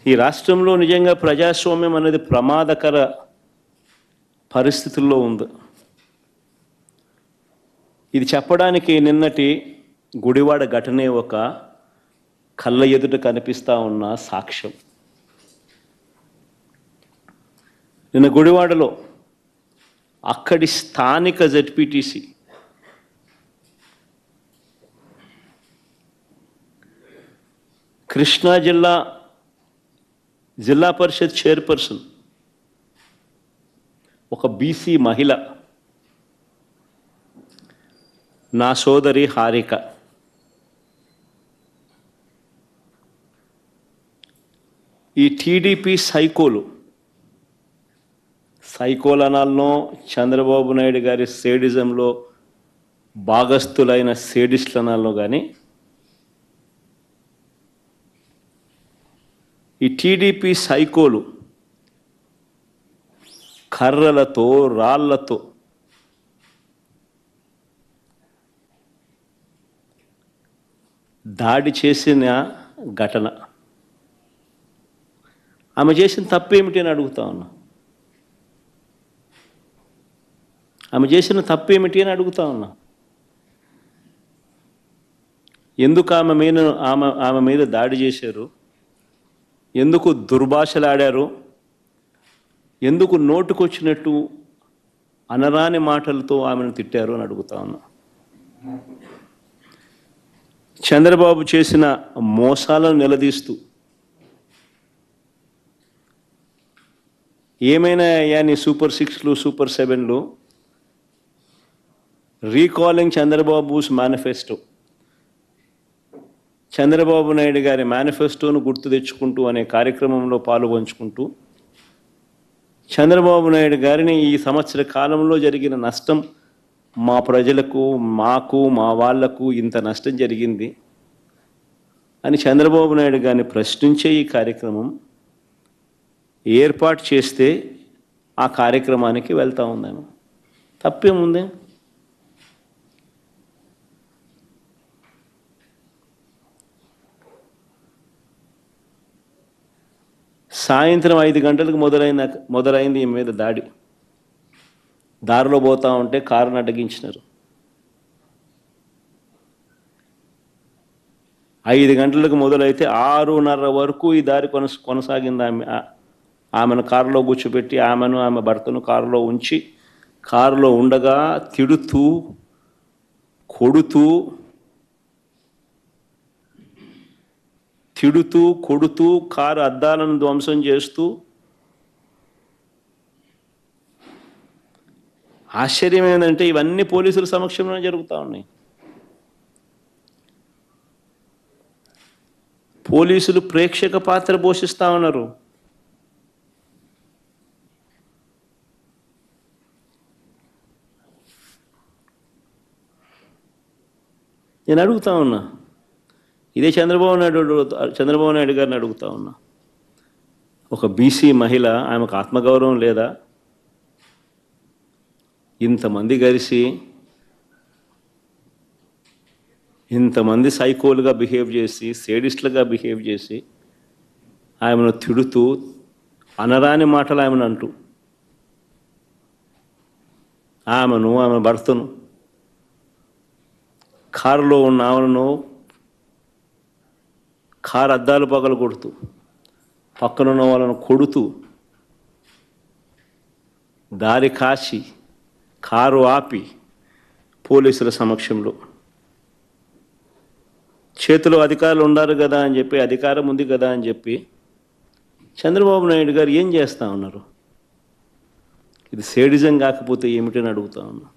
ఈ రాష్ట్రంలో నిజంగా ప్రజాస్వామ్యం అనేది ప్రమాదకర పరిస్థితుల్లో ఉంది. ఇది చెప్పడానికి నిన్నటి గుడివాడ ఘటనే ఒక కళ్ళ ఎదుట కనిపిస్తూ ఉన్న సాక్ష్యం. నిన్న గుడివాడలో అక్కడి స్థానిక జెడ్పీటీసీ కృష్ణా జిల్లా పరిషత్ చైర్పర్సన్ ఒక బీసీ మహిళ, నా సోదరి హారిక, ఈ టీడీపీ సైకోలు అనాలనో, చంద్రబాబు నాయుడు గారి సేడిజంలో భాగస్థులైన సేడిస్టులు అనాలనో కానీ, ఈ టీడీపీ సైకోలు కర్రలతో, రాళ్లతో దాడి చేసిన ఘటన. ఆమె చేసిన తప్పేమిటి అని అడుగుతా ఉన్నా. ఆమె చేసిన తప్పేమిటి అని అడుగుతా ఉన్నా. ఎందుకు ఆమె మీద దాడి చేశారు? ఎందుకు దుర్భాషలాడారు? ఎందుకు నోటుకొచ్చినట్టు అనరాని మాటలతో ఆమెను తిట్టారు అని అడుగుతా ఉన్నా. చంద్రబాబు చేసిన మోసాలను నిలదీస్తూ, ఏమైనా అయ్యా నీ సూపర్ 6లు, సూపర్ 7లు, రీకాలింగ్ చంద్రబాబుస్ మేనిఫెస్టో, చంద్రబాబు నాయుడు గారి మేనిఫెస్టోను గుర్తు తెచ్చుకుంటూ అనే కార్యక్రమంలో పాలుపంచుకుంటూ, చంద్రబాబు నాయుడు గారిని ఈ సంవత్సర కాలంలో జరిగిన నష్టం, మా ప్రజలకు, మాకు, మా వాళ్లకు ఇంత నష్టం జరిగింది అని చంద్రబాబు నాయుడు గారిని ప్రశ్నించే ఈ కార్యక్రమం ఏర్పాటు చేస్తే ఆ కార్యక్రమానికి వెళ్తూ ఉందాము. తప్పేముంది? సాయంత్రం 5 గంటలకు మొదలైంది ఈ మీద దాడి. దారిలో పోతా ఉంటే కారును అడ్డగించినారు. 5 గంటలకు మొదలైతే 6:30 వరకు ఈ దారి కొనసాగింది. ఆమెను కారులో కూర్చోబెట్టి, ఆమె భర్తను కారులో ఉంచి, కారులో ఉండగా తిడుతూ, కొడుతూ కారు అద్దాలను ధ్వంసం చేస్తూ, ఆశ్చర్యం ఏంటంటే ఇవన్నీ పోలీసుల సమక్షంలో జరుగుతూ ఉన్నాయి. పోలీసులు ప్రేక్షక పాత్ర పోషిస్తూ ఉన్నారు. నేను అడుగుతా ఉన్నా, ఇదే చంద్రబాబు నాయుడు గారిని అడుగుతా ఉన్నా. ఒక బీసీ మహిళ, ఆమెకు ఆత్మగౌరవం లేదా? ఇంతమంది కలిసి, ఇంతమంది సైకోలుగా బిహేవ్ చేసి, సేడిస్టులుగా బిహేవ్ చేసి, ఆమెను తిడుతూ, అనరాని మాటలు ఆమెను అంటూ, ఆమె భర్తను, కారులో ఉన్న ఆమెను కారు అద్దాలు పగలు కొడుతూ, పక్కనున్న వాళ్ళను కొడుతూ, దారి కాచి, కారు ఆపి, పోలీసుల సమక్షంలో చేతిలో అధికారులు ఉన్నారు కదా అని చెప్పి, అధికారం ఉంది కదా అని చెప్పి చంద్రబాబు నాయుడు గారు ఏం చేస్తూ ఉన్నారు? ఇది సేడిజం కాకపోతే ఏమిటని అడుగుతా ఉన్నా.